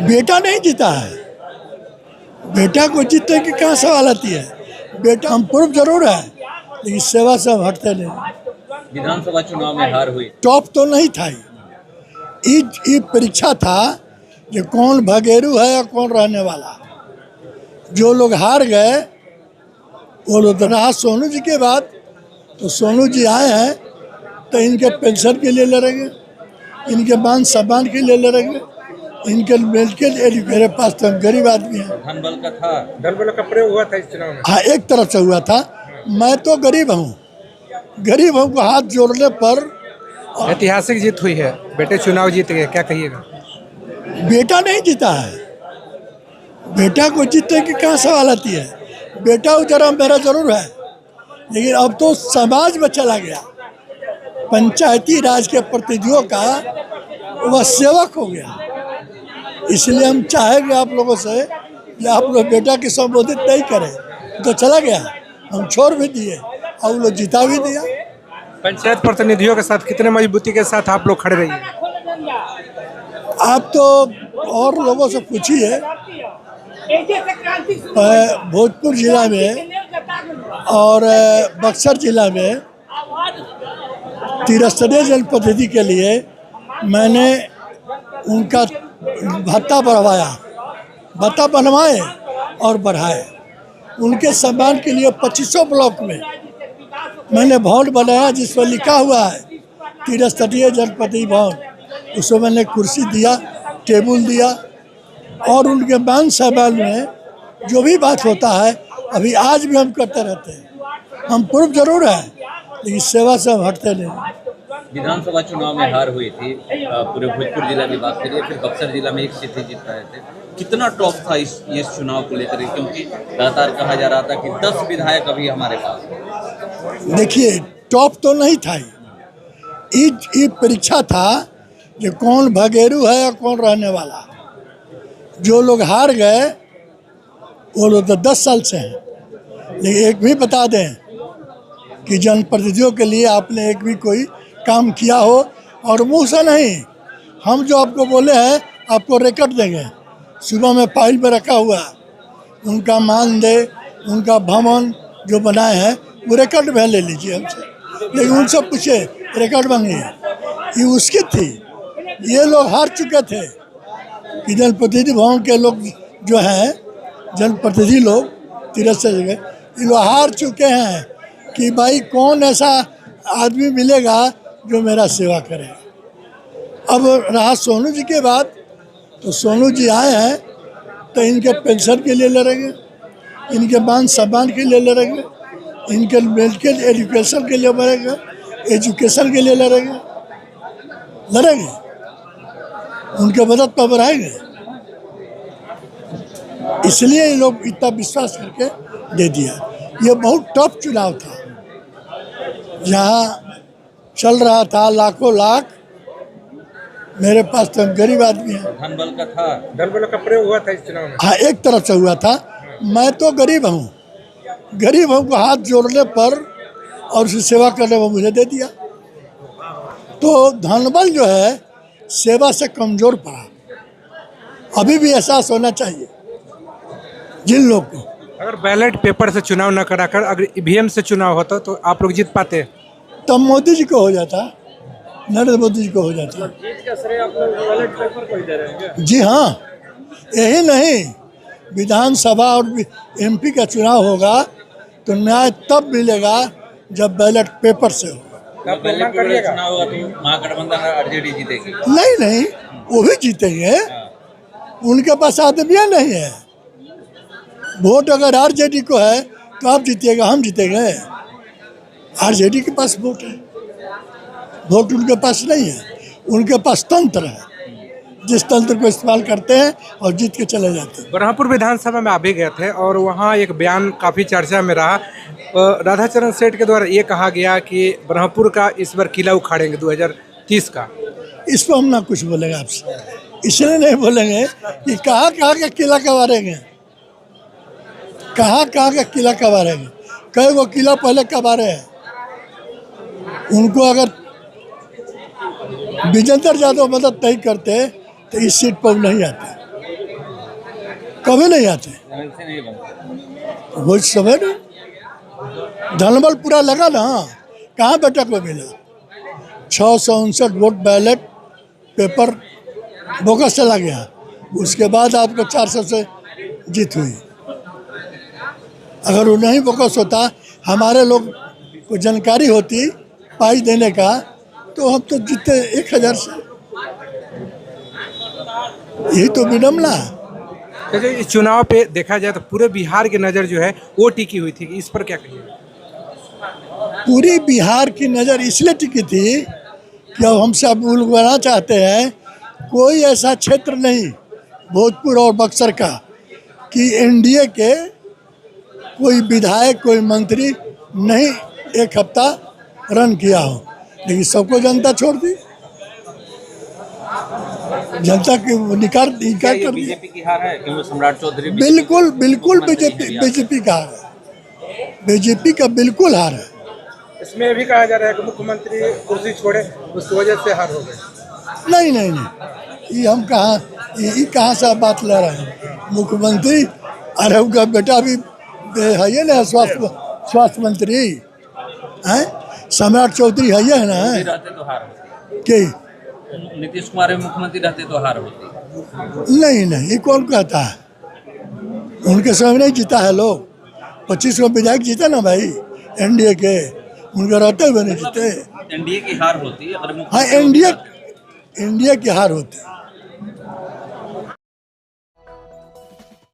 बेटा नहीं जीता है। बेटा को जीतने की कहाँ सवाल आती है। बेटा हम पूर्व जरूर है, लेकिन सेवा से हम हटते नहीं। विधानसभा चुनाव में हार हुई। टॉप तो नहीं था। ये परीक्षा था कि कौन भगेरू है और कौन रहने वाला। जो लोग हार गए वो लोग रहा सोनू जी के बाद, तो सोनू जी आए हैं तो इनके पेंशन के लिए लड़ेंगे, इनके मान सम्मान के लिए लड़ेंगे, इनके मिलके मेरे पास तो हम गरीब आदमी हैं। धन बल का था, धन बल का प्रयोग हुआ था इस चुनाव में। हाँ, एक तरफ से हुआ था। मैं तो गरीब हूँ, गरीबों को हाथ जोड़ने पर। ऐतिहासिक जीत हुई है, बेटे चुनाव जीत गए, क्या कहिएगा? बेटा नहीं जीता है। बेटा को जीतने की कहाँ सवाल आती है। बेटा जरा मेरा जरूर है, लेकिन अब तो समाज में चला गया। पंचायती राज के प्रतिनिधियों का वह सेवक हो गया। इसलिए हम चाहेंगे आप लोगों से कि आप लोग बेटा की संबोधित नहीं करें। तो चला गया, हम छोड़ भी दिए और वो लोग जिता भी दिया। पंचायत प्रतिनिधियों के साथ कितने मजबूती के साथ आप लोग खड़े रहिए? आप तो और लोगों से पूछिए। भोजपुर जिला में और बक्सर जिला में त्रिस्तरीय जनप्रतिनिधि के लिए मैंने उनका भत्ता बनवाए और बढ़ाए। उनके सम्मान के लिए 2500 ब्लॉक में मैंने भवन बनाया, जिसमें लिखा हुआ है त्रिस्तरीय जनप्रतिनिधि भवन। उसमें मैंने कुर्सी दिया, टेबल दिया, और उनके मान सम्मान में जो भी बात होता है अभी आज भी हम करते रहते हैं। हम पूर्व जरूर है, लेकिन सेवा से हम हटते नहीं। विधानसभा चुनाव में हार हुई थी, पूरे भोजपुर जिला की बात करिए, फिर बक्सर जिला में एक सीट जीत पाए थे। कितना टॉप था इस चुनाव को लेकर, क्योंकि लगातार कहा जा रहा था कि 10 विधायक अभी हमारे पास। देखिए, टॉप तो नहीं था। ये परीक्षा था कि कौन भगेरू है और कौन रहने वाला। जो लोग हार गए वो लोग तो 10 साल से हैं। लेकिन एक भी बता दें कि जनप्रतिनिधियों के लिए आपने एक भी कोई काम किया हो, और मुँह से नहीं। हम जो आपको बोले हैं आपको रिकॉर्ड देंगे, सुबह में फाइल में रखा हुआ है। उनका मानदेय, उनका भवन जो बनाए हैं वो रिकॉर्ड में ले लीजिए हमसे। लेकिन उनसे पूछे, रिकॉर्ड मांगिए। ये उसकी थी। ये लोग हार चुके थे कि जनप्रतिनिधि भवन के लोग जो हैं, जनप्रतिनिधि लोग 13 जगह, ये लोग हार चुके हैं कि भाई कौन ऐसा आदमी मिलेगा जो मेरा सेवा करे। अब रहा सोनू जी के बाद, तो सोनू जी आए हैं तो इनके पेंशन के लिए लड़ेंगे, इनके मान सम्मान के लिए लड़ेंगे, इनके मेडिकल एजुकेशन के लिए लड़ेंगे, एजुकेशन के लिए लड़ेंगे, उनके मदद पर बढ़ाएंगे। इसलिए ये लोग इतना विश्वास करके दे दिया। ये बहुत टफ चुनाव था, जहाँ चल रहा था लाखों लाख। मेरे पास तो गरीब आदमी है। धन बल का था, धन बल का प्रयोग हुआ था इस चुनाव में। हाँ, एक तरफ से हुआ था। मैं तो गरीब हूँ, गरीबों को हाथ जोड़ने पर और उसकी सेवा करने पर मुझे दे दिया। तो धनबल जो है सेवा से कमजोर पड़ा। अभी भी एहसास होना चाहिए जिन लोग को। अगर बैलेट पेपर से चुनाव न कराकर अगर ईवीएम से चुनाव होता तो आप लोग जीत पाते? तब मोदी जी को हो जाता, नरेंद्र मोदी जी को हो जाता। जीत का श्रेय आप लोग बैलेट पेपर को ही दे रहे हैं क्या? जी हाँ, यही नहीं, विधानसभा और एमपी का चुनाव होगा तो न्याय तब मिलेगा जब बैलेट पेपर से होगा। बैलेट पेपर चुनाव होगा तो महागठबंधन आरजेडी जीतेगी? नहीं, वो भी जीतेंगे। उनके पास आदमियाँ नहीं है। वोट अगर आरजेडी को है तो आप जीतेगा, हम जीतेंगे। आरजेडी के पास वोट है, वोट उनके पास नहीं है। उनके पास तंत्र है, जिस तंत्र को इस्तेमाल करते हैं और जीत के चले जाते हैं। ब्रह्मपुर विधानसभा में आप भी गए थे और वहाँ एक बयान काफ़ी चर्चा में रहा। राधाचरण सेठ के द्वारा ये कहा गया कि ब्रह्मपुर का इस बार किला उखाड़ेंगे 2030 का। इस पर हम ना कुछ बोलेंगे आपसे, इसलिए नहीं बोलेंगे कि कहाँ का किला कबारेंगे, कहाँ का किला कबारेंगे। कई वो किला पहले कबारे हैं। उनको अगर विजेंद्र यादव मदद नहीं करते तो इस सीट पर नहीं आते। कभी नहीं आते, एमएलसी नहीं बनते। वो समय नहीं, धनबल पूरा लगा ना, कहाँ बेटा को मिला। 659 वोट बैलेट पेपर बोगस चला गया, उसके बाद आपको 400 से जीत हुई। अगर वो नहीं बोगस होता, हमारे लोग को जानकारी होती पाई देने का, तो हम तो जीते 1000 से। यही तो विडम्बना है। तो इस चुनाव पे देखा जाए तो पूरे बिहार की नज़र जो है वो टिकी हुई थी, इस पर क्या कहिए? पूरी बिहार की नज़र इसलिए टिकी थी कि अब हम सब बुलवाना चाहते हैं, कोई ऐसा क्षेत्र नहीं भोजपुर और बक्सर का कि एनडीए के कोई विधायक कोई मंत्री नहीं एक हफ्ता रन किया हो, लेकिन सबको जनता छोड़ दी, जनता की निकार क्या इनकार ये कर दिया। बीजेपी की हार है क्योंकि सम्राट चौधरी बिल्कुल बिल्कुल बीजेपी का हार है, बीजेपी का बिल्कुल हार है। इसमें ये भी कहा जा रहा है कि मुख्यमंत्री कुर्सी छोड़े, उसकी वजह से हार हो गई। नहीं नहीं नहीं, ये हम कहाँ से बात ले रहे हैं। मुख्यमंत्री अरे उनका बेटा भी है ये ना, स्वास्थ्य मंत्री हैं, सम्राट चौधरी है ये ना रहते तो हार होती, कि नीतीश कुमार भी मुख्यमंत्री रहते तो हार होती। नहीं नहीं, ये कौन कहता है, उनके समय नहीं जीता है लोग, 25 को विधायक जीता ना भाई एनडीए के, उनके रहते हुए नहीं जीते। एनडीए की हार होती अगर हाँ, एनडीए की हार होती।